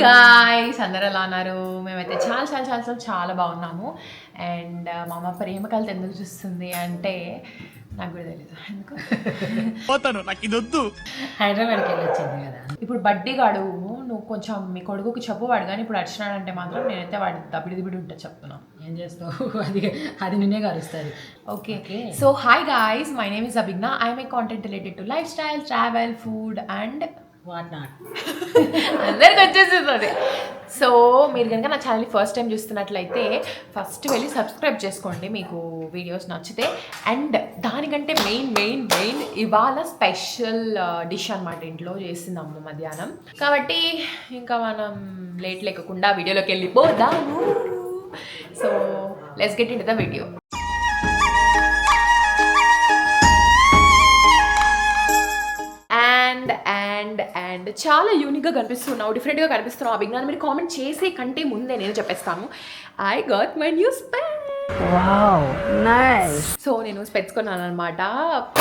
Guys, అందరూ ఎలా ఉన్నారు? మేమైతే చాలా చాలా చాలా చాలా చాలా బాగున్నాము. అండ్ మా అమ్మ ప్రేమ కలత ఎందుకు చూస్తుంది అంటే నాకు కూడా తెలియదు ఎందుకు పోతాను, నాకు ఇది వద్దు. హైదరాబాద్కి వెళ్ళి వచ్చింది కదా. ఇప్పుడు బడ్డీ గాడు నువ్వు కొంచెం మీ కొడుకుకి చెప్పు, కానీ ఇప్పుడు అడిచినాడంటే మాత్రం నేనైతే వాడి దబిడి ఉంటా చెప్తున్నాను. ఏం చేస్తావు, అది నిన్నే కలుస్తుంది. Okay so hi guys, my name is Abhigna. I'm a content related to lifestyle, travel, food and what not. అందరికి వచ్చేసేది. సో మీరు కనుక నా ఛానల్ని ఫస్ట్ టైం చూస్తున్నట్లయితే ఫస్ట్ వెళ్ళి సబ్స్క్రైబ్ చేసుకోండి మీకు వీడియోస్ నచ్చితే. అండ్ దానికంటే మెయిన్ ఇవాళ స్పెషల్ డిష్ అనమాట ఇంట్లో చేసింది అమ్మ మధ్యాహ్నం. కాబట్టి ఇంకా మనం లేట్ లేకుండా వీడియోలోకి వెళ్ళిపోదాము. So let's get in to the video. And చాలా యూనిక్గా కనిపిస్తున్నావు, డిఫరెంట్గా కనిపిస్తున్నావు అభిజ్ఞానం. మీరు కామెంట్ చేసే కంటే ముందే నేను చెప్పేస్తాను, I got my new specs. Wow, nice. So నేను స్పెక్స్ కొన్నాను అనమాట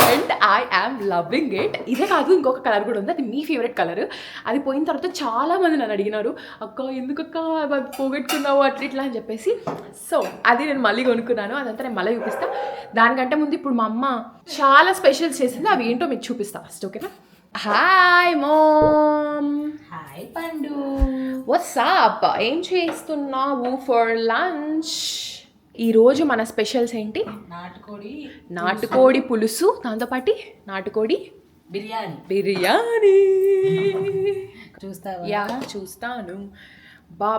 and I am loving it. ఇదే కాదు, ఇంకొక కలర్ కూడా ఉంది, అది మీ ఫేవరెట్ కలర్. అది పోయిన తర్వాత చాలామంది నన్ను అడిగినారు, అక్క ఎందుకక్క పోగొట్టుకున్నావు అట్లా ఇట్లా అని చెప్పేసి. సో అది నేను మళ్ళీ కొనుక్కున్నాను, అదంతా నేను మళ్ళీ చూపిస్తాను. దానికంటే ముందు ఇప్పుడు మా అమ్మ చాలా స్పెషల్స్ చేసింది, అవి ఏంటో మీకు చూపిస్తా ఫస్ట్. ఓకేనా? Hi mom. Hi Pandu. What's up, ఏం చేస్తున్నావు ఫర్ లంచ్? ఈరోజు మన స్పెషల్స్ ఏంటి? నాటుకోడి పులుసు, దాంతోపాటు నాటుకోడి బిర్యానీ. చూస్తావా? యా చూస్తాను. బా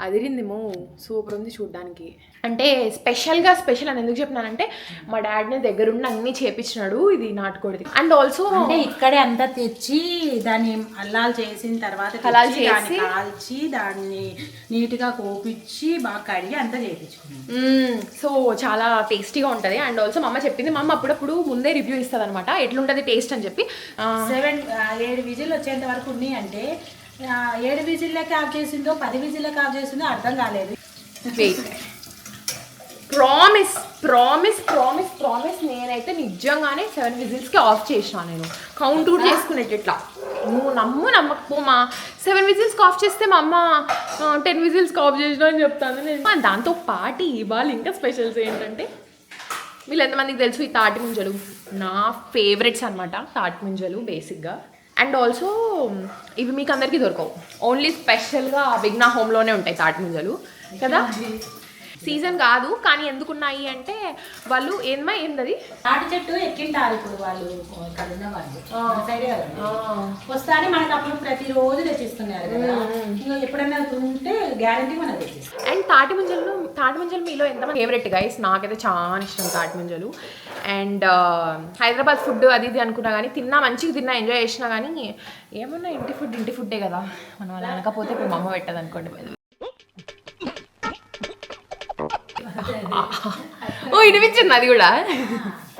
అదిరిందేమో, సూపర్ ఉంది చూడ్డానికి. అంటే స్పెషల్ అని ఎందుకు చెప్పినానంటే మా డాడీని దగ్గరుండి అన్నీ చేపించినాడు ఇది నాటుకోడిది. అండ్ ఆల్సో అంటే ఇక్కడే అంతా తెచ్చి దాన్ని అల్లాలు చేసిన తర్వాత కాల్చి దాన్ని నీట్గా కోపించి బాగా కడిగి అంతా చేయించుకున్నాం. సో చాలా టేస్టీగా ఉంటుంది. అండ్ ఆల్సో మా అమ్మ చెప్పింది, మా అమ్మ అప్పుడప్పుడు ముందే రివ్యూ ఇస్తుంది అనమాట ఎట్లుంటుంది టేస్ట్ అని చెప్పి. 7 విజిల్ వచ్చేంత వరకు ఉన్నాయి అంటే 7 విజిల్లోకి ఆఫ్ చేసిందో 10 విజిల్లోకి ఆఫ్ చేసిందో అర్థం కాలేదు. ప్రామిస్ నేనైతే నిజంగానే 7 విజిల్స్కి ఆఫ్ చేసిన. నేను కౌంట్ కూడా చేసుకునేది ఇట్లా. నువ్వు నమ్మకపో, మా 7 విజిల్స్కి ఆఫ్ చేస్తే మా అమ్మ 10 విజిల్స్కి ఆఫ్ చేసిన అని చెప్తాను నేను. దాంతో పాటు ఇవాళ ఇంకా స్పెషల్స్ ఏంటంటే, వీళ్ళు ఎంతమందికి తెలుసు ఈ తాటి ముంజలు నా ఫేవరెట్స్ అనమాట. తాటి ముంజలు బేసిక్గా. అండ్ ఆల్సో ఇవి మీకు అందరికీ దొరకవు, ఓన్లీ స్పెషల్గా విఘ్నా హోమ్లోనే ఉంటాయి తాటి ముంజలు కదా. సీజన్ కాదు కానీ ఎందుకున్నాయి అంటే వాళ్ళు ఏంటది తాటి చెట్టు ఎక్కింటారు ఇప్పుడు వాళ్ళు వస్తానే మనకు అప్పుడు ప్రతిరోజు తెచ్చిస్తున్నారు కదా. ఎప్పుడైనా ఉంటే గ్యారంటీ మనకు తెచ్చిస్తారు. అండ్ తాటి ముంజలు మీలో ఎంతమంది ఫేవరెట్ గైస్? నాకైతే చాలా ఇష్టం తాటి ముంజలు. అండ్ హైదరాబాద్ ఫుడ్ అది ఇది అనుకున్నా కానీ మంచిగా తిన్నా, ఎంజాయ్ చేసినా కానీ ఏమన్నా ఇంటి ఫుడ్డే కదా. మనం అలా అనకపోతే ఇప్పుడు మా అమ్మ పెట్టదు అనుకోండి. ఓ వినిపించింది అది కూడా.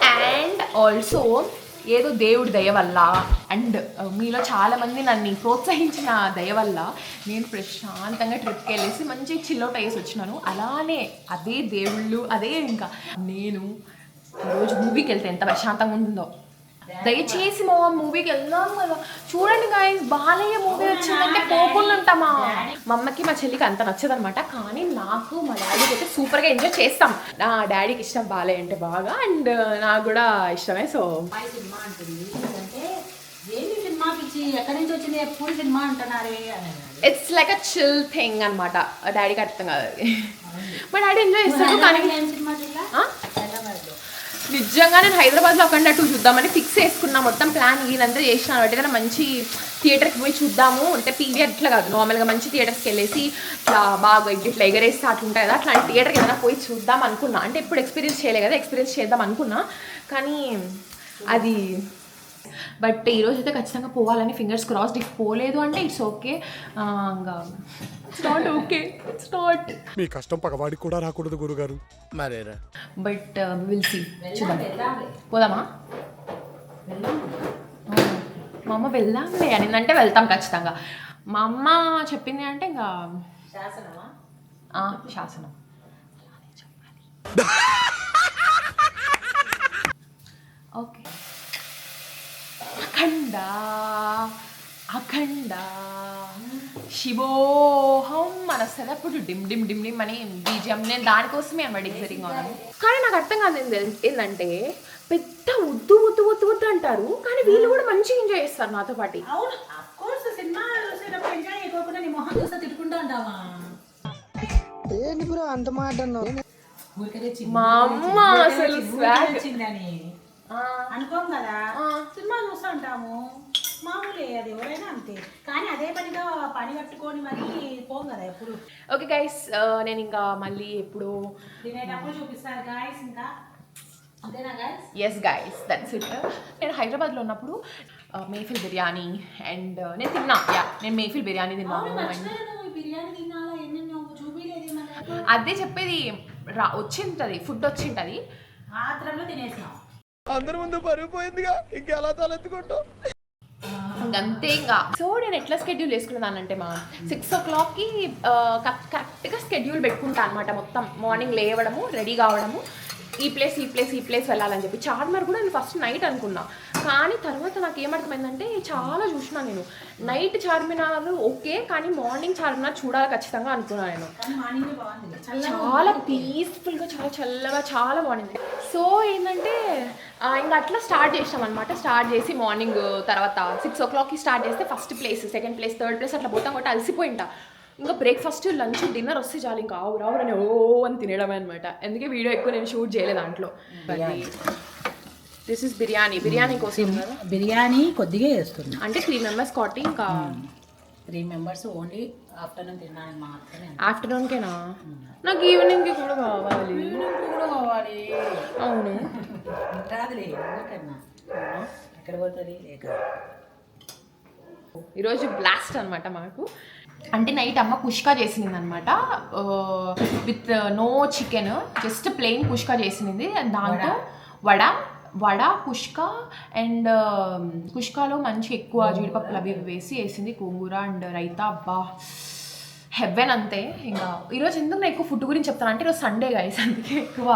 అండ్ ఆల్సో ఏదో దేవుడి దయ వల్ల అండ్ మీలో చాలామంది నన్ను ప్రోత్సహించిన దయ వల్ల నేను ప్రశాంతంగా ట్రిప్కి వెళ్ళేసి మంచి చిల్అవుట్ అయ్యేసి వచ్చినాను. అలానే అదే దేవుళ్ళు అదే ఇంకా నేను ఈరోజు మూవీకి వెళ్తే ఎంత ప్రశాంతంగా ఉంటుందో. దయచేసి మా మూవీకి వెళ్దాం కదా. చూడండి గాయస్, బాలయ్య మూవీ వచ్చిందంటే పోకుండా ఉంటామా. మా అమ్మకి మా చెల్లికి అంత నచ్చదనమాట, కానీ నాకు మా డాడీకి అయితే సూపర్గా ఎంజాయ్ చేస్తాం. నా డాడీకి ఇష్టం బాలయ్య అంటే బాగా, అండ్ నాకు కూడా ఇష్టమే. సో సినిమా అంటుంది అంటే ఏంటి సినిమా పిచ్చి, ఎక్కడి నుంచి వచ్చింది ఎప్పుడు సినిమా అంటున్నారే అని. It's like a chill thing అనమాట. డాడీకి అర్థం కాదు అది. మా డాడీ ఎంజాయ్ చేస్తాడు. కానీ నిజంగా నేను హైదరాబాద్లో అక్కడ 2 చూద్దామని ఫిక్స్ చేసుకున్నా. మొత్తం ప్లాన్ ఈయనంతా చేసినాను. ఏదైనా మంచి థియేటర్కి పోయి చూద్దాము అంటే పీవీఆర్ ఇట్లా కాదు, నార్మల్గా మంచి థియేటర్స్కి వెళ్ళేసి ఇట్లా బాగా ఇట్లా ఎగరేస్తే అట్లుంటాయి కదా, అట్లాంటి థియేటర్కి ఏదైనా పోయి చూద్దాం అనుకున్నా. అంటే ఎప్పుడు ఎక్స్పీరియన్స్ చేయలే కదా, ఎక్స్పీరియన్స్ చేద్దాం అనుకున్నా కానీ అది. బట్ ఈరోజు అయితే ఖచ్చితంగా పోవాలని ఫింగర్స్ క్రాస్డ్. ఇఫ్ పోలేదు అంటే ఇట్స్ ఓకే, ఇంకా it's not okay, it's not. మీ కష్టం పగవాడికి కూడా రాకూడదు గురుగారు. మరేరా. బట్ విల్ సీ, చూద్దాం. పోదామా? మా అమ్మ వెళ్దాంలే అనిందంటే వెళ్తాం ఖచ్చితంగా. మా అమ్మ చెప్పింది అంటే ఇంకా శాసనం. ఓకే. అఖండ శివోహం మన వస్తుంది అప్పుడు డిమ్ డిమ్ డిమ్ డిమ్ అని బీజిఎం. నేను దానికోసమే అనమాట ఎగ్జైటింగ్ ఉన్నాను. కానీ నాకు అర్థం కాదు ఏంటంటే పెద్ద వద్దు వద్దు వద్దు వద్దు అంటారు, కానీ వీళ్ళు కూడా మంచిగా ఎంజాయ్ చేస్తారు నాతో పాటు. అవును, అఫ్ కోర్స్ సినిమా చూసేటప్పుడు ఎంజాయ్ చేయకుండా నీ మొహం చూస్తే తిట్టుకుంటా ఉంటావా? ఏంటి బ్రో అంత మాట అన్నావు? మా అమ్మ అసలు swag. వచ్చిందని అనుకోం కదా, సినిమా చూస్తూ ఉంటాము మామూలే, అది ఎవరైనా అంతే. కానీ అదే పనిగా పని కట్టుకొని మరి పోం కదా ఎప్పుడు. ఓకే గైస్, నేను ఇంకా మళ్ళీ ఎప్పుడు తినేటప్పుడు చూపిస్తారు గాయస్. ఇంకా అంతేనా guys? Yes guys, that's it. నేను హైదరాబాద్లో ఉన్నప్పుడు మేఫిల్ బిర్యానీ అండ్ నేను తిన్నా. నేను మేఫిల్ బిర్యానీ తిన్నాను. బిర్యానీ తినాలా ఎన్నెన్నో చూపిలేదు మన. అదే చెప్పేది, వచ్చింటది ఫుడ్ వచ్చింటది, ఆత్రంలో తినేసినాం. అందరి ముందు పరుగు పోయిందిగా, ఇంకెలా తలెత్తుకుంటాం. ఇంకంతే ఇంకా. సో నేను ఎట్లా స్కెడ్యూల్ చేసుకున్నానంటే మా 6 o'clockకి కరెక్ట్గా స్కెడ్యూల్ పెట్టుకుంటా అనమాట. మొత్తం మార్నింగ్ లేవడము, రెడీ కావడము, ఈ ప్లేస్ వెళ్ళాలని చెప్పి. చార్మినార్ కూడా నేను ఫస్ట్ నైట్ అనుకున్నా, కానీ తర్వాత నాకు ఏమర్థమైందంటే చాలా చూసినా నేను. నైట్ చార్మినార్ ఓకే, కానీ మార్నింగ్ చార్మినార్ చూడాలి ఖచ్చితంగా అనుకున్నాను నేను. చాలా పీస్ఫుల్గా, చాలా చల్లగా, చాలా బాగుంది. సో ఏంటంటే ఇంకా అట్లా స్టార్ట్ చేసాం అనమాట. స్టార్ట్ చేసి మార్నింగ్ తర్వాత 6 o'clockకి స్టార్ట్ చేస్తే first place, second place, third place అట్లా పోతాం కొట్టి అలసిపోయింటా. ఇంకా బ్రేక్ఫాస్ట్, లంచ్, డిన్నర్ వస్తే చాలు ఇంకా రావురని ఓ అని తినడమే అనమాట. అందుకే వీడియో ఎక్కువ నేను షూట్ చేయలేదు దాంట్లో. దిస్ ఇస్ బిర్యానీ కోసం బిర్యానీ కొద్దిగా వేస్తుంది అంటే 3 members కాబట్టి ఇంకా 3 members ఓన్లీ ఆఫ్టర్నూన్ తినడానికి మాత్రమే. ఆఫ్టర్నూన్కేనా? నాకు ఈవినింగ్కి కూడా కావాలి. కూడా కావాలి. అవును, రాదులే ఎవరికన్నా. ఎక్కడ పోతుంది లేక. ఈరోజు బ్లాస్ట్ అనమాట మాకు. అంటే నైట్ అమ్మ కుష్కా చేసింది అనమాట, with no chicken, just plain kushka చేసింది. దాంతో వడ కుష్కా అండ్ కుష్కాలో మంచి ఎక్కువ జీడిపప్పులు అవి వేసింది, గోంగూర అండ్ రైతా. అబ్బా హెవెన్ అంతే. ఇంకా ఈరోజు ఎందుకు నేను ఎక్కువ ఫుడ్ గురించి చెప్తాను అంటే ఈరోజు సండే గైస్, అందుకే ఎక్కువ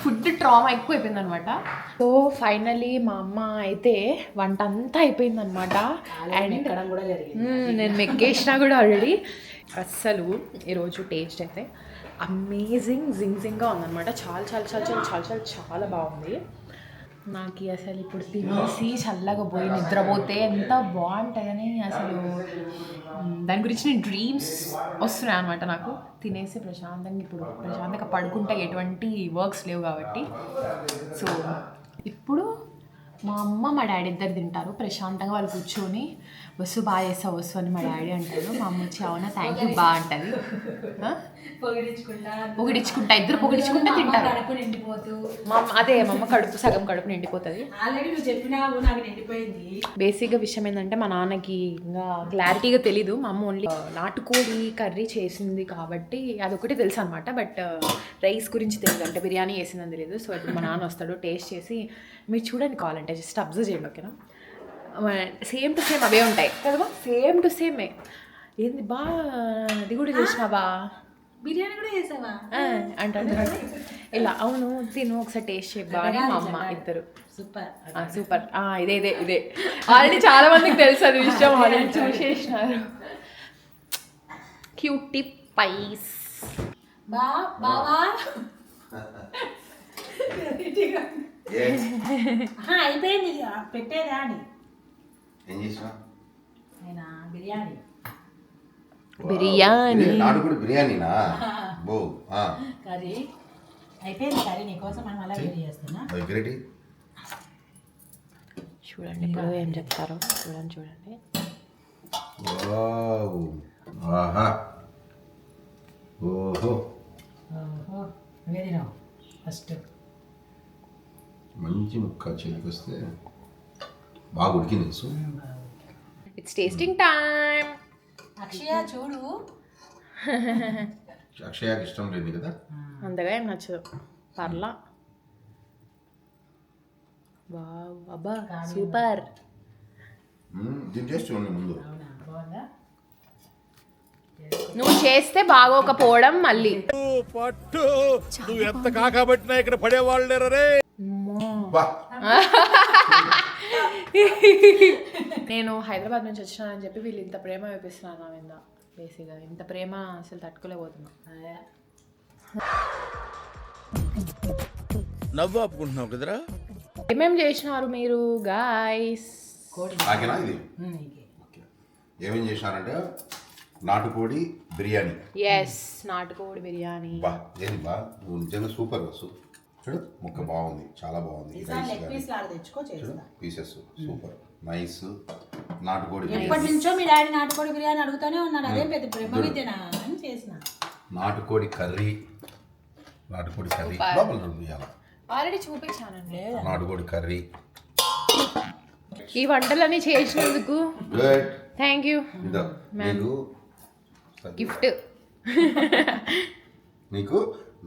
ఫుడ్ ట్రామా ఎక్కువ అయిపోయింది అనమాట. సో ఫైనలీ మా అమ్మ అయితే వంట అంతా అయిపోయింది అనమాట. అండ్ కూడా జరిగింది. నేను మెక్కేసినా కూడా ఆల్రెడీ. అస్సలు ఈరోజు టేస్ట్ అయితే అమేజింగ్ జింగ్జింగ్గా ఉందన్నమాట. చాలా చాలా చాలా చాలా చాలా చాలా చాలా బాగుంది. నాకు అసలు ఇప్పుడు తినేసి చల్లగా పోయి నిద్రపోతే ఎంత బాగుంటుందని అసలు దాని గురించి నేను డ్రీమ్స్ వస్తున్నాయి అనమాట నాకు. తినేసి ప్రశాంతంగా పడుకుంటే ఎటువంటి వర్క్స్ లేవు కాబట్టి. సో ఇప్పుడు మా అమ్మ మా డాడీ ఇద్దరు తింటారు ప్రశాంతంగా. వాళ్ళు కూర్చొని వస్తు బాగా చేస్తావు వస్తు అని మా డాడీ అంటారు. మా అమ్మ వచ్చి అవునా థ్యాంక్ యూ బాగా అంటుంది. పొగిడించుకుంటా, ఇద్దరు పొగిడించుకుంటే తింటారు. మా అమ్మ కడుపు సగం కడుపు నిండిపోతుంది. బేసిక్గా విషయం ఏంటంటే మా నాన్నకి ఇంకా క్లారిటీగా తెలీదు. మా అమ్మ ఓన్లీ నాటుకోడి కర్రీ చేసింది కాబట్టి అదొకటి తెలుసు అనమాట. బట్ రైస్ గురించి తెలియదు, అంటే బిర్యానీ వేసిందని తెలియదు. సో ఇప్పుడు మా నాన్న వస్తాడు, టేస్ట్ చేసి మీరు చూడండి, కావాలంటే జస్ట్ అబ్జర్వ్ చేయండి ఓకేనా. సేమ్ టు సేమ్ అవే ఉంటాయి కదా, సేమ్ టు సేమే. ఏంది బా అది కూడా చేసినావా, బిర్యానీ కూడా చేసావా అంటాడు ఇలా. అవును తిను ఒకసారి టేస్ట్ చేయబా అని మా అమ్మ ఇద్దరు. సూపర్ ఇదే ఆల్రెడీ చాలా మందికి తెలుసు అది విషయం, ఆల్రెడీ చూసేసినారు. క్యూటీ పైస్ బావా అయిపోయింది పెట్టేదా అని. ఏం చేసినా బిర్యానీ నాటుకోడి బిర్యానీనా? బో కర్రీ అయిపోయింది. కర్రీ నీకోసం మనం అలా రెడీ చేస్తున్నా. చూడండి ఇప్పుడు ఏం చెప్తారో చూడండి. ఆహా ఓహో వేదిరావు ఫస్ట్ మంచి ముక్క చేతికి వస్తే బాగా ఉడికింది. It's tasting time. అక్షయ చూడు. అక్షయకి ఇష్టం లేదు కదా, అంతగా ఏం నచ్చదు, పర్లా. వావ్ అబ్బా సూపర్. దీని టేస్ట్ చూడండి ముందు. నువ్వు చేస్తే బాగోకపోవడం మళ్ళీ. పట్టు నువ్వు ఎంత కాకబట్టినా ఇక్కడ పడేవాళ్ళు లేరు రే. నేను హైదరాబాద్ నుంచి వచ్చినానని చెప్పి వీళ్ళు ఇంత ప్రేమ చూపిస్తున్నాను నా మీద. బేసిక్గా ఇంత ప్రేమ అసలు తట్టుకోలేకపోతున్నా. నవ్వు ఆపుకుంటున్నావు కదరా. ఏమేం చేసినారు మీరు గాయస్? నాకేనా ఇది ఓకే. ఏమేం చేసినారంటే నాటుకోడి బిర్యానీ. ఎస్, నాటుకోడి బిర్యానీ. బా ఏంది బా, నువ్వు నిజంగా సూపర్ వస్తు. చూడు ముక్క బాగుంది, చాలా బాగుంది. చూడు పీసెస్ సూపర్ నైస్. నాటుకోడి ఎప్పటి బిర్యానీ, నుంచో మీ డాడీ నాటుకోడి బిర్యానీ అడుగుతానే ఉన్నాడు. అదే పెద్ద బ్రహ్మ విద్యనా అని చేసిన. నాటుకోడి కర్రీ, నాటుకోడి కర్రీ లోపల చూపించాలి. ఆల్రెడీ చూపించానండి నాటుకోడి కర్రీ. ఈ వంటలన్నీ చేసినందుకు గుడ్. Thank you. ఇదో నీకు గిఫ్ట్. నీకు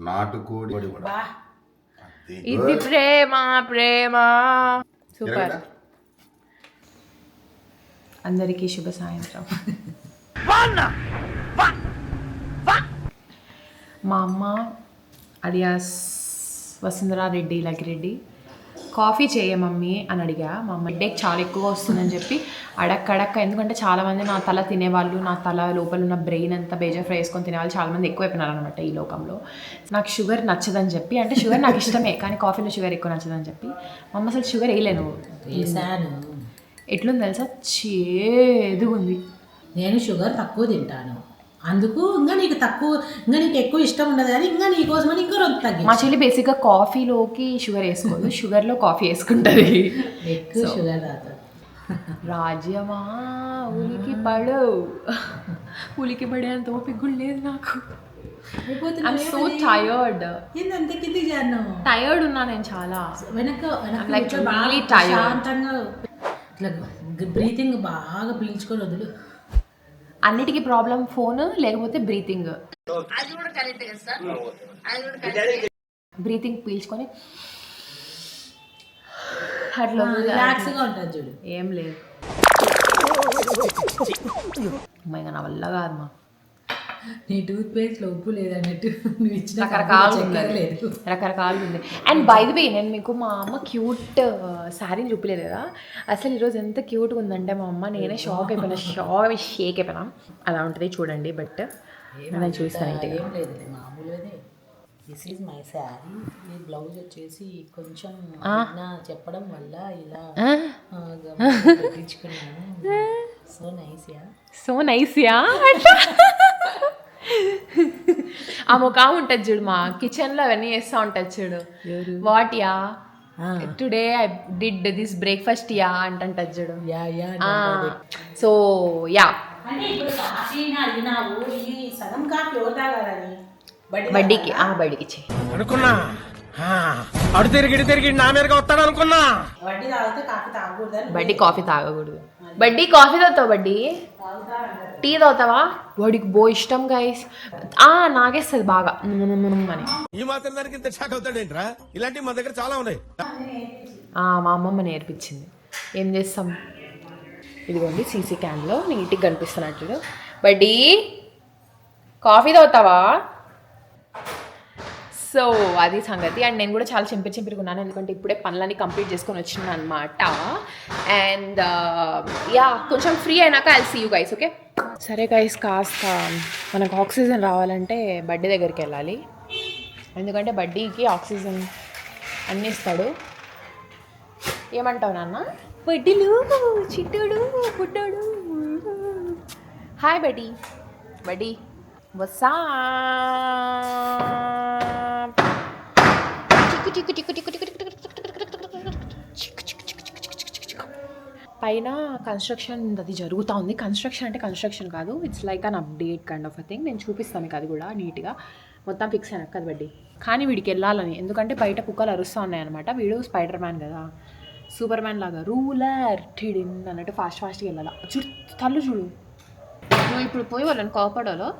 నాటుకోడి కూడా. బా అది ఇది good. ప్రేమ ప్రేమ. సూపర్. ఎరగడా? అందరికీ శుభ సాయంత్రం. మా అమ్మ అలియాస్ వసుంధరా రెడ్డి లగిరెడ్డి కాఫీ చేయ మమ్మీ అని అడిగా. మా అమ్మ హెడేక్ చాలా ఎక్కువగా వస్తుందని చెప్పి అడక్క ఎందుకంటే చాలామంది నా తల తినేవాళ్ళు, నా తల లోపల ఉన్న బ్రెయిన్ అంతా బేజర్ ఫ్రై వేసుకొని తినేవాళ్ళు చాలామంది ఎక్కువైపోయినారు అనమాట ఈ లోకంలో. నాకు షుగర్ నచ్చదని చెప్పి, అంటే షుగర్ నాకు ఇష్టమే కానీ కాఫీలో షుగర్ ఎక్కువ నచ్చదని చెప్పి మా అమ్మ అసలు షుగర్ వేయలేను. వేసాను. ఎట్లుంది తెలుసా, చేదుగా ఉంది. నేను షుగర్ తక్కువ తింటాను, అందుకు ఇంకా నీకు తక్కువ, ఇంకా నీకు ఎక్కువ ఇష్టం ఉండదు కానీ ఇంకా నీకోసమని ఇంకా రొంత తగ్గి. మా చెల్లి బేసిక్గా కాఫీలోకి షుగర్ వేసుకోదు, షుగర్లో కాఫీ వేసుకుంటుంది. ఎక్కువ షుగర్ తాగుతాడు. రాజ్యమా ఉలికి పడు, ఉలికి పడేంత ఓపిక కూడా లేదు నాకు. I'm so tired. ఏందంత కిందికి చేరినావు? టయర్డ్ ఉన్నా నేను చాలా. వెనక like కూర్చో, బాగా really tired. శాంతంగా ఇట్లా బ్రీతింగ్ బాగా పీల్చుకొని వదులు. అన్నిటికీ ప్రాబ్లం ఫోన్ లేకపోతే బ్రీతింగ్. బ్రీతింగ్ పీల్చుకొని అట్లా రిలాక్స్గా ఉంటుంది చూడు. ఏం లేదు ఇంకా నా వల్ల కాదు మా. నీ టూత్ పేస్ట్లో ఉప్పు లేదన్నట్టు నువ్వు ఇచ్చిన రకరకాలు చక్కెర లేదు. రకరకాలు ఉంది. అండ్ బై ది వే నేను మీకు మా అమ్మ క్యూట్ శారీని చూపలేదు కదా, అసలు ఈరోజు ఎంత క్యూట్గా ఉందంటే మా అమ్మ, నేనే షేక్ అయిపోయినా. అలా ఉంటుంది చూడండి. బట్ నేను చూస్తాను ఇంటికి. ఏం లేదు మామూలుగానే. This is my sari. ఈ బ్లౌజ్ వచ్చేసి కొంచెం చెప్పడం వల్ల ఇలా పెట్టించుకున్నాను. So nice ya, so nice ya. ఆ ముఖ ఉంటుంది చూడు, మా కిచెన్లో అవన్నీ చేస్తూ ఉంటుంది చూడు. What ya today I did this breakfast ya అంటుంటుంది చూడు. So ya. అంటే ఇప్పుడు కాఫీని అడిగినావు, ఈ సగం కాఫీ ఎవరు తాగాలని బడ్డీకి బడ్డీకి ఇచ్చే అనుకున్నా అడు తిరిగి నా మీదగా వస్తాడు అనుకున్నా. వడ్డీ తాగితే కాఫీ తాగకూడదని. బడ్డీ కాఫీ తాగకూడదు. బడ్డీ కాఫీ తాగుతావు, బడ్డీ టీ తాగుతావా? వాడికి బో ఇష్టం గైస్. నాగేస్తుంది బాగా అని. ఈ మాత్రం దానికి ఇంత షాక్ అవుతాడేంట్రా? ఇలాంటివి మా దగ్గర చాలా ఉన్నాయి. మా అమ్మమ్మ నేర్పించింది. ఏం చేస్తాం, ఇదిగోండి సీసీ క్యాన్లో నీట్గా కనిపిస్తున్నట్టు. బడ్డీ కాఫీ తాగుతావా? సో అది సంగతి. అండ్ నేను కూడా చాలా చింపిరుగున్నాను ఎందుకంటే ఇప్పుడే పనులన్నీ కంప్లీట్ చేసుకొని వచ్చినాను అనమాట. అండ్ యా కొంచెం ఫ్రీ అయినాక I see you guys. Okay సరే గైస్, కాస్త మనకు ఆక్సిజన్ రావాలంటే బడ్డీ దగ్గరికి వెళ్ళాలి. ఎందుకంటే బడ్డీకి ఆక్సిజన్ అన్నీ ఇస్తాడు. ఏమంటావు నాన్న? బడ్డీలు చిట్టుడు పుట్టాడు. Hi buddy. బడ్డీ వసా పైన కన్స్ట్రక్షన్ అది జరుగుతూ ఉంది. కన్స్ట్రక్షన్ అంటే కన్స్ట్రక్షన్ కాదు, it's like an update kind of a thing. నేను చూపిస్తాను మీకు అది కూడా నీట్గా. మొత్తం ఫిక్స్ అయినా కదా బడ్డీ. కానీ వీడికి వెళ్ళాలని, ఎందుకంటే బయట కుక్కలు అరుస్తూ ఉన్నాయన్నమాట. వీడు స్పైడర్ మ్యాన్ కదా, సూపర్ మ్యాన్ లాగా రూలర్ ఠిడిన్ అన్నట్టు ఫాస్ట్గా వెళ్ళాలి. చూడు తల్లు చూడు. నువ్వు ఇప్పుడు పోయి వాళ్ళని కోపడాలో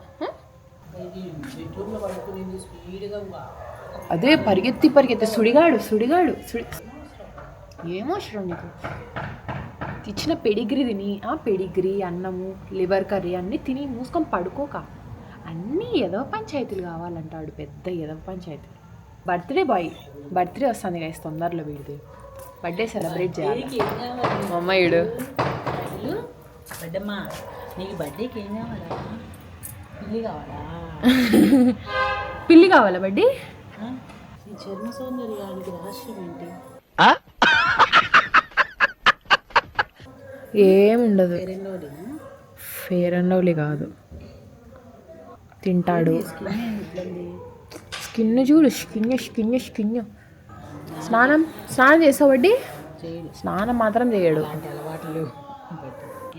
అదే పరిగెత్తి సుడిగాడు ఏమవసరం నీకు? ఇచ్చిన పెడిగ్రీ తిని, పెడిగ్రీ అన్నము లివర్ కర్రీ అన్నీ తిని మూసుకొని పడుకోక. అన్నీ ఎదవ పంచాయతీలు కావాలంటాడు, పెద్ద ఎదవ పంచాయతీలు. బర్త్డే వస్తుంది గైస్ తొందరలో. వీడిది బర్త్డే సెలబ్రేట్ చేయాలి మా అమ్మాయిడు. బిడ్డమ్మా నీకు బర్త్డేకి ఏం కావాలా? పిల్లి కావాలా? పిల్లి కావాలా బడ్డీ? ఈ చర్మ సౌందర్యానికి రహస్యం ఏంటి? ఏముండదు. ఎన్నోడినా? ఫేర్ అండ్ లవ్లీ కాదు, తింటాడు. స్కిన్ చూడు, స్కిన్. స్నానం చేస్తావు బడ్డీ? స్నానం మాత్రం చేయడు. అలవాట్లు లేవు.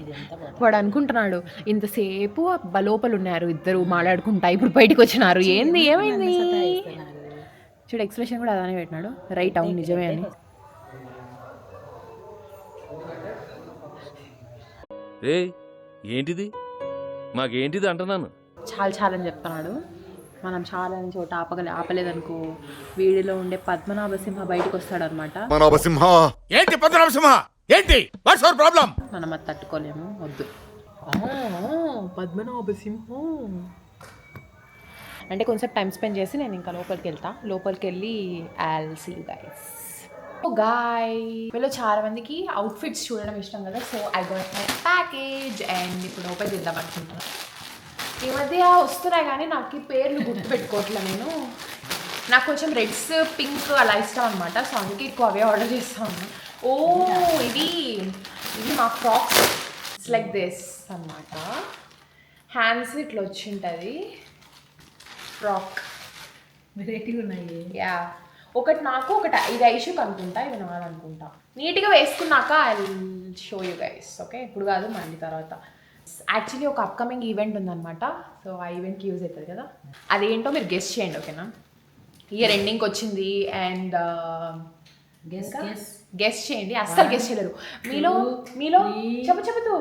ఇది ఎంత వాడు అనుకుంటున్నాడు ఇంతసేపు లోపల ఉన్నారు ఇద్దరు మాట్లాడుకుంటా, ఇప్పుడు బయటకు వచ్చినారు, ఏంది ఏమైంది చూడు, ఎక్స్ప్రెషన్ కూడా అలానే పెట్టినాడు. రైట్, అవును నిజమే అని. ఏంటిది మాకేంటిది అంటున్నాను. చాలా అని చెప్తున్నాడు. మనం చాలా అని చోట ఆపలేదనుకో, వీడిలో ఉండే పద్మనాభసింహ బయటకు వస్తాడు అనమాట. ఏంటి పద్మనాభసింహ? ఏంటి వాట్స్ యువర్ ప్రాబ్లం? మనం అది తట్టుకోలేము, వద్దు. పద్మనాభసింహం అంటే కొంచెం టైం స్పెండ్ చేసి నేను ఇంకా లోపలికి వెళ్ళి ఐల్ సీ యు గైస్. వీళ్ళు చాలా మందికి అవుట్ఫిట్స్ చూడడం ఇష్టం కదా, so I got my package and ఇప్పుడు ఓపెన్ చేద్దాం అనుకుంటున్నాను. ఈ మధ్య వస్తున్నాయి కానీ నాకు ఈ పేర్లు గుర్తుపెట్టుకోవట్లే నేను. నాకు కొంచెం రెడ్స్ పింక్ అలా ఇష్టం అనమాట, సో అందుకే ఎక్కువ అవే ఆర్డర్ చేస్తాను. ఓ ఇది మా ఫ్రాక్స్, ఇట్స్ లైక్ దిస్ అనమాట. హ్యాండ్స్ ఇట్లా వచ్చింటుంది ఫ్రాక్. వెరైటీగా ఉన్నాయి. యా, ఒకటి నాకు, ఒకటి ఇది ఐషుక్ అనుకుంటా, ఇది నాది అనుకుంటా. నీట్గా వేసుకున్నాక I show you guys. Okay, ఇప్పుడు కాదు మళ్ళీ తర్వాత. యాక్చువల్లీ ఒక అప్కమింగ్ ఈవెంట్ ఉందన్నమాట, సో ఆ ఈవెంట్కి యూజ్ అవుతుంది కదా. అదేంటో మీరు గెస్ట్ చేయండి, ఓకేనా? ఇయర్ ఎండింగ్కి వచ్చింది అండ్ గెస్ట్ చేయండి. అస్సలు గెస్ట్ చేయలేరు మీలో చెబుతూ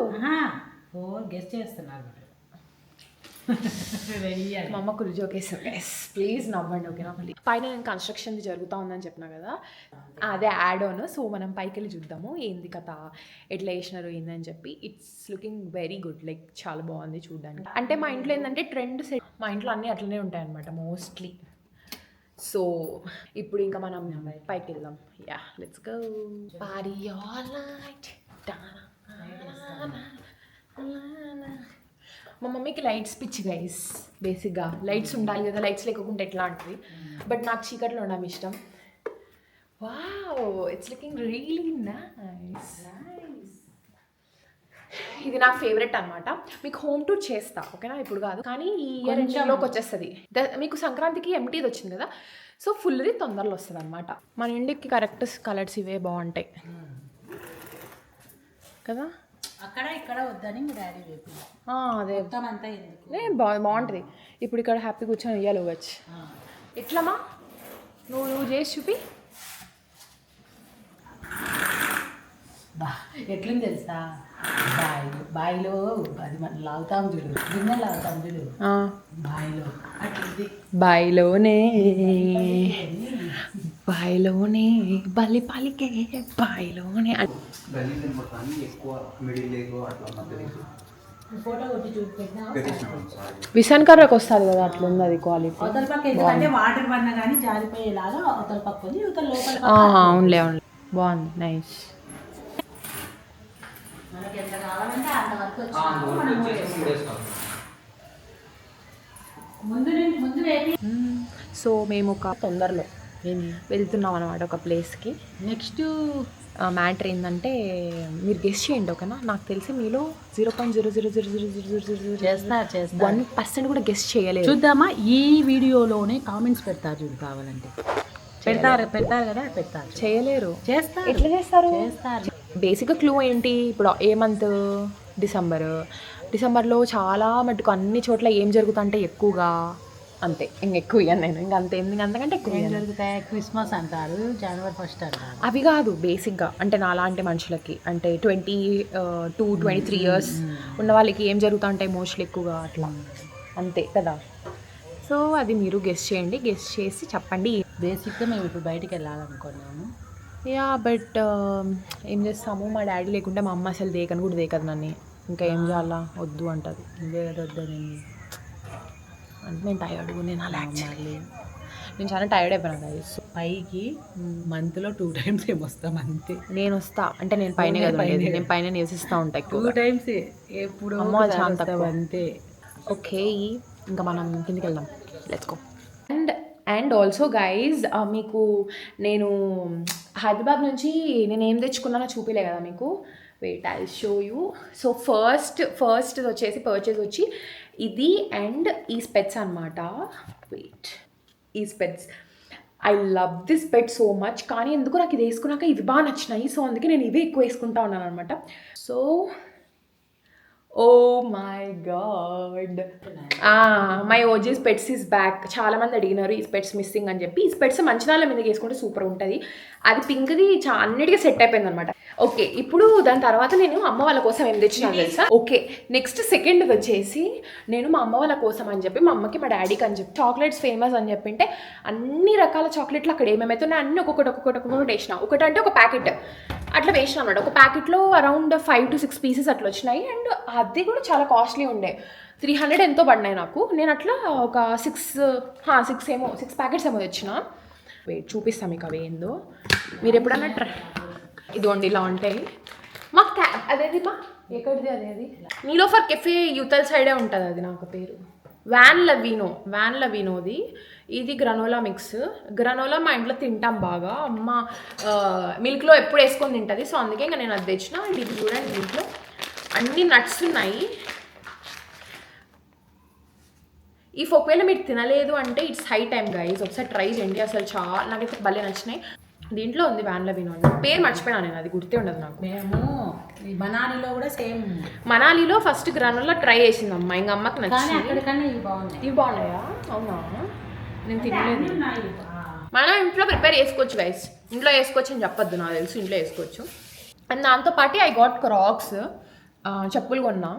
గెస్ట్ చేస్తున్నారు. మా అమ్మ కుర్జీ ఒకేసారి గైస్ ప్లీజ్ నవ్వండి, ఓకేనా? మళ్ళీ పైన నేను కన్స్ట్రక్షన్ జరుగుతూ ఉందని చెప్పినా కదా, అదే యాడ్ ఆన్. సో మనం పైకి వెళ్ళి చూద్దాము ఏంది కథ, ఎట్లా వేసినారు ఏందని చెప్పి. It's looking very good, like చాలా బాగుంది చూడడానికి. అంటే మా ఇంట్లో ఏంటంటే ట్రెండ్ సెట్, మా ఇంట్లో అన్నీ అట్లనే ఉంటాయి అనమాట మోస్ట్లీ. సో ఇప్పుడు ఇంకా మనం పైకి వెళ్దాం. Yeah, let's go. Party all night. మా మమ్మీకి లైట్స్ పిచ్చి గైస్, బేసిక్గా లైట్స్ ఉండాలి కదా, లైట్స్ లేకుండా ఎట్లా అంటుంది. బట్ నాకు చీకట్లో ఉండడం ఇష్టం. Wow, it's looking really nice. ఇది నాకు ఫేవరెట్ అనమాట. మీకు హోమ్ టూర్ చేస్తా, ఓకేనా? ఇప్పుడు కాదు కానీ ఈ ఇయర్ ఎండింగ్లోకి వచ్చేస్తుంది. మీకు సంక్రాంతికి ఎంటీది వచ్చింది కదా, సో ఫుల్ది తొందరలో వస్తుంది అనమాట. మన ఇంటికి కరెక్ట్ కలర్స్ ఇవే బాగుంటాయి కదా. అక్కడ ఇక్కడ వద్దని మీ డాడీ చెప్పి అదే మొత్తం అంతా ఎందుకు బాగుంటుంది. ఇప్పుడు ఇక్కడ హ్యాపీ కూర్చొని ఇయ్యాలి వచ్చు. ఎట్లమ్మా నువ్వు చేసి చూపి. ఎట్లుంది తెలుసా, బాయిలో అది మనం లాగుతాం చూడు, గిన్నె లాగుతాం చూడు, బాయిలో అట్లుంది. బాయిలోనే బలి పాలికే బాయిలోనే. ఫోటో కొట్టి చూపెట్టినా విసన్ కర్రకు వస్తుంది కదా, అట్లుంది అది క్వాలిటీ. అవతల పక్క ఎందుకంటే వాటర్ పడినా కానీ జారిపోయేలాగా అవతల పక్క ఉంది, ఇవతల లోపల. అవునులే బాగుంది, నైస్. మనకి ఎంత కావాలంటే అంతవరకు ముందు వేపి. సో మేము ఒక తొందరలో వెళ్తున్నాం అనమాట ఒక ప్లేస్కి. నెక్స్ట్ మ్యాటర్ ఏంటంటే మీరు గెస్ట్ చేయండి, ఓకేనా? నాకు తెలిసి మీలో 0.0000001% కూడా గెస్ట్ చేయలేదు. చూద్దామా, ఈ వీడియోలోనే కామెంట్స్ పెడతారు చూడు, కావాలంటే పెడతారు కదా, పెడతారు. చేయలేరు, చేస్తారు. ఎట్లా చేస్తారు? చేస్తారు. బేసిక్గా క్లూ ఏంటి, ఇప్పుడు ఏ మంత్? డిసెంబర్లో చాలా మటుకు అన్ని చోట్ల ఏం జరుగుతుంటే ఎక్కువగా అంతే, ఇంకెక్కువ ఇయ్యాను నేను, ఇంకంతే, అంతకంటే ఎక్కువ జరుగుతాయి. క్రిస్మస్ అంటారు, జనవరి 1 అంటారు. అవి కాదు బేసిక్గా, అంటే నాలాంటి మనుషులకి, అంటే 22-23 ఇయర్స్ ఉన్న వాళ్ళకి ఏం జరుగుతూ ఉంటాయి మోస్ట్లీ ఎక్కువగా, అట్లా అంతే కదా. సో అది మీరు గెస్ట్ చేయండి, గెస్ట్ చేసి చెప్పండి. బేసిక్గా మేము ఇప్పుడు బయటికి వెళ్ళాలనుకున్నాము. యా, బట్ ఏం చేస్తాము, మా డాడీ లేకుంటే మా అమ్మ అసలు దేకని కూడా దేకదు నన్ను. ఇంకా ఏం చేయాలా, వద్దు అంటుంది. ఇదే కదా వద్దని అంటే నేను టైర్డ్, నేను అలా నేను చాలా టైర్డ్ అయిపోయినా గైస్. పైకి మంత్లో 2 times ఏమొస్తాం అంతే. నేను వస్తా అంటే నేను పైన కదా ఉండేది, నేను పైన నివసిస్తూ ఉంటాను 2 times ఎప్పుడు అమ్మ శాంత అంతే. ఓకే, ఇంకా మనం కిందికి వెళ్దాం, let's go. And also guys మీకు నేను హైదరాబాద్ నుంచి నేను ఏం తెచ్చుకున్నానో చూపిలే కదా మీకు. Wait I show you. So first వచ్చేసి పర్చేజ్ వచ్చి ఇది అండ్ ఈ స్పెట్స్ అనమాట. వెయిట్, ఈ specs I love this specs so much. కానీ ఎందుకు నాకు ఇది వేసుకున్నాక ఇవి బాగా నచ్చినాయి. సో అందుకే నేను ఇవే ఎక్కువ వేసుకుంటా ఉన్నాను అనమాట. So oh my god, my OG specs is back. చాలామంది అడిగినారు ఈ స్పెట్స్ మిస్సింగ్ అని చెప్పి. ఈ స్పెట్స్ మంచిదాల మీద వేసుకుంటే సూపర్ ఉంటుంది. అది పింక్ది అన్నిటికీ సెట్ అయిపోయింది అనమాట. ఓకే, ఇప్పుడు దాని తర్వాత నేను అమ్మ వాళ్ళ కోసం ఏం తెచ్చినాను తెలుసా. ఓకే, నెక్స్ట్ సెకండ్ వచ్చేసి నేను మా అమ్మ వాళ్ళ కోసం అని చెప్పి మా అమ్మకి మా డాడీకి అని చెప్పి చాక్లెట్స్ ఫేమస్ అని చెప్పింటే అన్ని రకాల చాక్లెట్లు అక్కడ ఏమేమైతే ఉన్నాయి అన్నీ ఒక్కొక్కటి వేసిన. ఒకటంటే ఒక ప్యాకెట్ అట్లా వేసిన అనమాట. ఒక ప్యాకెట్లో అరౌండ్ 5 to 6 పీసెస్ అట్లా వచ్చినాయి. అండ్ అది కూడా చాలా కాస్ట్లీ ఉండే, 300 ఎంతో పడినాయి నాకు. నేను అట్లా ఒక 6 ప్యాకెట్స్ ఏమో తెచ్చిన. వెయిట్ చూపిస్తాను మీకు అవి ఏందో. మీరు ఎప్పుడన్నా ఇదిగోండి ఇలా ఉంటాయి. మా అదేది మా ఎక్కడిది అదేది నీలోఫర్ కెఫే యూతల్ సైడే ఉంటుంది. అది నాకు పేరు వ్యాన్ లవీనోది. ఇది గ్రనోలా మిక్స్. గ్రనోలా మా ఇంట్లో తింటాం బాగా. అమ్మ మిల్క్లో ఎప్పుడు వేసుకొని తింటుంది. సో అందుకే ఇంకా నేను అది తెచ్చిన. అండ్ ఇది చూడండి, దీంట్లో అన్ని నట్స్ ఉన్నాయి. ఈ ఒకవేళ మీరు తినలేదు అంటే ఇట్స్ హై టైం గైస్, ఒకసారి ట్రై చేయండి. అసలు చాలా నాకైతే భలే నచ్చినాయి. దీంట్లో ఉంది వ్యాన్ లవీనో అని. పేరు మర్చిపోయినా నేను, అది గుర్తే ఉండదు నాకు. మేము మనాలిలో కూడా సేమ్. మనాలిలో ఫస్ట్ గ్రానులా ట్రై చేసింది అమ్మ, ఇంకా అమ్మకి నచ్చింది. అక్కడికన్నా ఇవి బాగున్నాయి. ఇవి బాగున్నాయా? అవునా, నేను తినలేదు. మనం ఇంట్లో ప్రిపేర్ చేసుకోవచ్చు గైస్. ఇంట్లో వేసుకోవచ్చు అని చెప్పొద్దు, నాకు తెలుసు ఇంట్లో వేసుకోవచ్చు. అండ్ దాంతోపాటు ఐ గాట్ క్రాక్స్ చెప్పులు కొన్నా.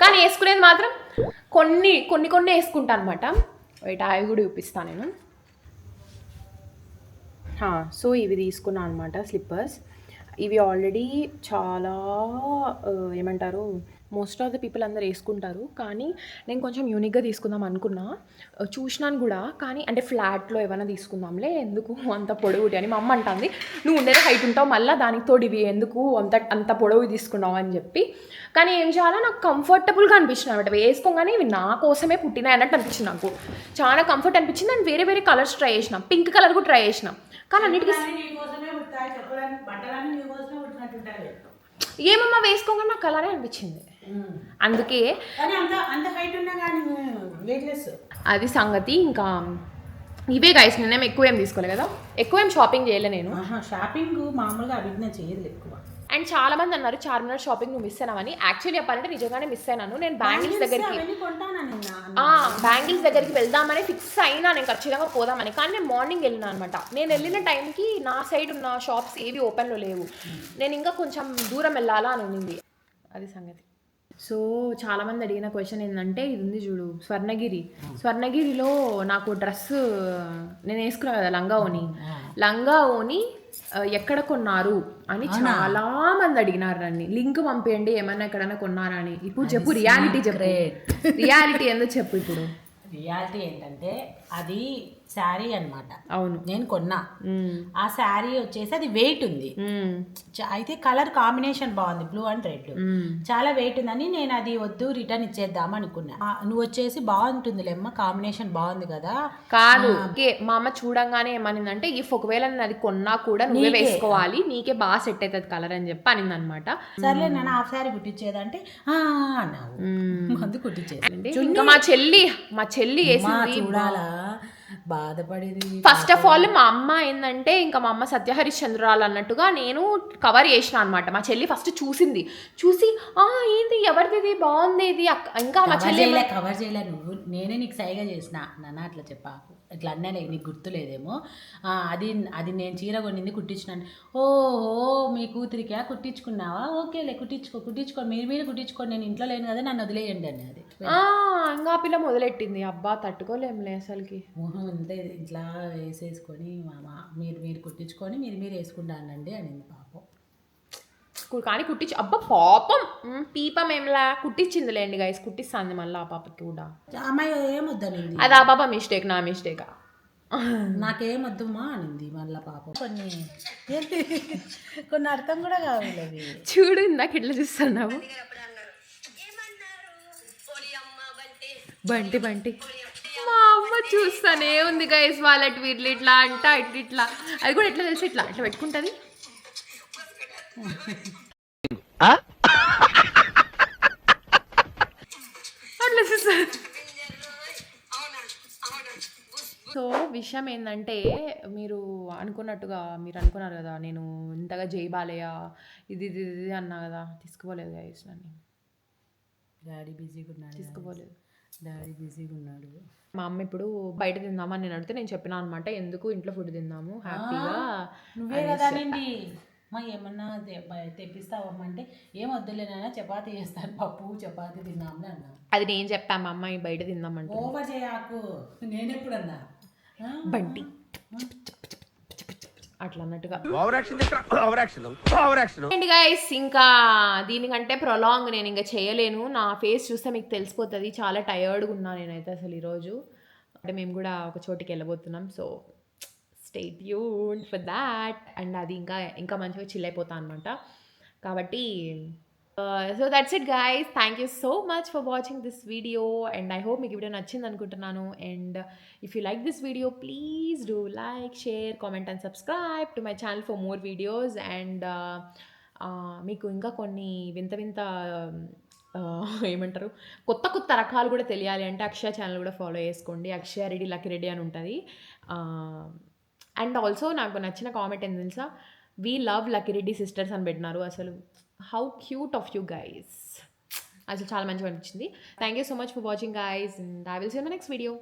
కానీ వేసుకునేది మాత్రం కొన్ని వేసుకుంటా అనమాట. వెయిట్ అవి కూడా చూపిస్తాను నేను. సో ఇవి తీసుకున్నా అనమాట స్లిప్పర్స్. ఇవి ఆల్రెడీ చాలా ఏమంటారు, మోస్ట్ ఆఫ్ ద పీపుల్ అందరు వేసుకుంటారు. కానీ నేను కొంచెం యూనిక్గా తీసుకుందాం అనుకున్నా. చూసినాను కూడా, కానీ అంటే ఫ్లాట్లో ఏమైనా తీసుకుందాంలే, ఎందుకు అంత పొడవుటి అని మా అమ్మ అంటుంది. నువ్వు ఉండేది హైట్ ఉంటావు, మళ్ళీ దానికి తోడు ఇవి ఎందుకు అంత పొడవు తీసుకున్నావు అని చెప్పి. కానీ ఏం చేయాలో నాకు కంఫర్టబుల్గా అనిపించింది అనమాట. వేసుకోగానే ఇవి నా కోసమే పుట్టినాయి అన్నట్టు అనిపించింది. నాకు చాలా కంఫర్ట్ అనిపించింది. అండ్ వేరే కలర్స్ ట్రై చేసిన, పింక్ కలర్ కూడా ట్రై చేసిన. కానీ అన్నిటికీ ఏమమ్మా వేసుకోగానే నాకు కలరే అనిపించింది. అందుకే అది సంగతి. ఇంకా ఇవే గైస్, నేనేం ఎక్కువ ఏం తీసుకోలేదు కదా, ఎక్కువ ఏం షాపింగ్ చేయలే నేను. షాపింగ్ మామూలుగా అభిజ్ఞ చేయలేదు ఎక్కువ. అండ్ చాలా మంది అన్నారు చార్మినార్ షాపింగ్ నువ్వు మిస్ అయినావని. యాక్చువల్లీ చెప్పాలంటే నిజంగానే మిస్ అయినాను. నేను బ్యాంగిల్స్ దగ్గరికి వెళ్దామని ఫిక్స్ అయినా, నేను ఖచ్చితంగా పోదామని. కానీ నేను మార్నింగ్ వెళ్ళినా అనమాట. నేను వెళ్ళిన టైంకి నా సైడ్ ఉన్న షాప్స్ ఏవి ఓపెన్లో లేవు. నేను ఇంకా కొంచెం దూరం వెళ్ళాలా అని ఉంది, అది సంగతి. సో చాలామంది అడిగిన క్వశ్చన్ ఏంటంటే, ఇది ఉంది చూడు స్వర్ణగిరిలో నాకు డ్రెస్ నేను వేసుకున్నా కదా లంగా ఓని ఎక్కడ కొన్నారు అని చాలా మంది అడిగినారు నన్ను. లింక్ పంపేయండి ఏమన్నా ఎక్కడైనా కొన్నారా అని. ఇప్పుడు చెప్పు, రియాలిటీ ఎందుకు చెప్పు. ఇప్పుడు రియాలిటీ ఏంటంటే అది శారీ అన్నమాట. అవును, నేను కొన్నా. ఆ శారీ వచ్చేసి అది వెయిట్ ఉంది. అయితే కలర్ కాంబినేషన్ బాగుంది, బ్లూ అండ్ రెడ్. చాలా వెయిట్ ఉందని నేను అది వద్దు, రిటర్న్ ఇచ్చేద్దాం అనుకున్నా. నువ్వు వచ్చేసి బాగుంటుందిలేమ్మ, కాంబినేషన్ బాగుంది కదా. కాదు, మా అమ్మ చూడంగానే ఏమనిందంటే, ఒకవేళ నేను అది కొన్నా కూడా నువ్వే వేసుకోవాలి, నీకే బాగా సెట్ అవుతుంది కలర్ అని చెప్పి అనింది అనమాట. సర్లే నేను హాఫ్ శారీ కుట్టించేదంటే అన్నావు, మందు కుట్టించేది. ఇంకా మా చెల్లి వేసింది చూడాలా, బాధపడేది. ఫస్ట్ ఆఫ్ ఆల్ మా అమ్మ ఏంటంటే, ఇంకా మా అమ్మ సత్యహరిశ్చంద్రాలు అన్నట్టుగా నేను కవర్ చేసిన అనమాట. మా చెల్లి ఫస్ట్ చూసి ఏంది ఎవరిది బాగుంది ఇది. ఇంకా మా చెల్లి కవర్ చేయలే, నువ్వు నేనే నీకు సైగా చేసిన. నాన్న అట్లా చెప్పాకు, ఇట్లా అన్నా నీకు గుర్తులేదేమో. అది నేను చీర కొనింది కుట్టించినాను. ఓహో మీ కూతురికా కుట్టించుకున్నావా, ఓకేలే కుట్టించుకో మీరు కుట్టించుకోండి, నేను ఇంట్లో లేను కదా, నన్ను వదిలేయండి అని. అది ఇంకా పిల్ల మొదలెట్టింది. అబ్బా తట్టుకోలేములే అసలుకి. మొహం అంతే ఇట్లా వేసేసుకొని మీరు కుట్టించుకొని మీరు వేసుకుంటా అనండి అనింది పాపం. కానీ అబ్బా పాపం పీపం ఏంలా కుట్టించిందిలేండి గైస్, కుట్టిస్తుంది మళ్ళీ ఆ పాపకి కూడా. అమ్మాయి ఏమొద్దనింది, అది ఆ పాప మిస్టేక్, నా మిస్టేకా. నాకేమొద్దుమా అనింది మళ్ళీ పాపం. కొన్ని అర్థం కూడా కావాలి. చూడు ఇందాక ఎట్లా చూస్తున్నావు. బంటి బంటి మా అమ్మ చూస్తానే ఉంది గైస్ వాళ్ళ ట్వీట్లు ఇట్లా అంట ఇట్లా అది కూడా ఎట్లా తెలిసి ఇట్లా అట్లా పెట్టుకుంటుంది అట్లా చూస్తారు. సో విషయం ఏంటంటే మీరు అనుకున్నట్టుగా మీరు అనుకున్నారు కదా నేను ఇంతగా జై బాలయ్య ఇది ఇది ఇది అన్నా కదా తీసుకుపోలేదు గైస్ నన్ను డాడీ బిజీగా ఉన్నాడు తీసుకుపోలేదు. డాడీ బిజీగా ఉన్నాడు. మా అమ్మ ఇప్పుడు బయట తిందామని నేను అడిగితే నేను చెప్పిన అనమాట ఎందుకు ఇంట్లో ఫుడ్ తిందాము హ్యాపీగా నువ్వే కదా నిండి మా ఏమన్నా తెప్పిస్తావమ్మా అంటే ఏం వద్దులేనైనా చపాతీ చేస్తాను పప్పు చపాతీ తిన్నామని అన్నా. అది నేను చెప్పాను మా అమ్మాయి బయట తిందామంటే ఓవర్ చేయకు నేనెప్పుడన్నా బంటి అట్లా అన్నట్టుగా అండ్ గైస్ ఇంకా దీనికంటే ప్రొలాంగ్ నేను ఇంకా చేయలేను. నా ఫేస్ చూస్తే మీకు తెలిసిపోతుంది చాలా టయర్డ్గా ఉన్నా నేనైతే అసలు ఈరోజు. అంటే మేము కూడా ఒక చోటికి వెళ్ళబోతున్నాం so stay tuned for that. And అది ఇంకా మంచిగా చిల్ అయిపోతా అనమాట. కాబట్టి so that's it guys. Thank you so much for watching this video and I hope మీకు వీడియో నచ్చింది అనుకుంటున్నాను. And if you like this video please do like share comment and subscribe to my channel for more videos. And మీకు ఇంకా కొన్ని వింత వింత ఏమంటారు కొత్త కొత్త రకాలు కూడా తెలియాలి అంటే అక్షయ ఛానల్ కూడా ఫాలో చేసుకోండి. అక్షయ రెడ్డి లక్కీ రెడ్డి అని ఉంటుంది. అండ్ ఆల్సో నాకు నచ్చిన కామెంట్ ఏంటి తెలుసా, we love Lucky Reddy sisters అని పెట్టినారు. అసలు how cute of you guys, అసలు చాలా మంచిగా అనిపించింది. Thank you so much for watching guys and I will see you in the next video.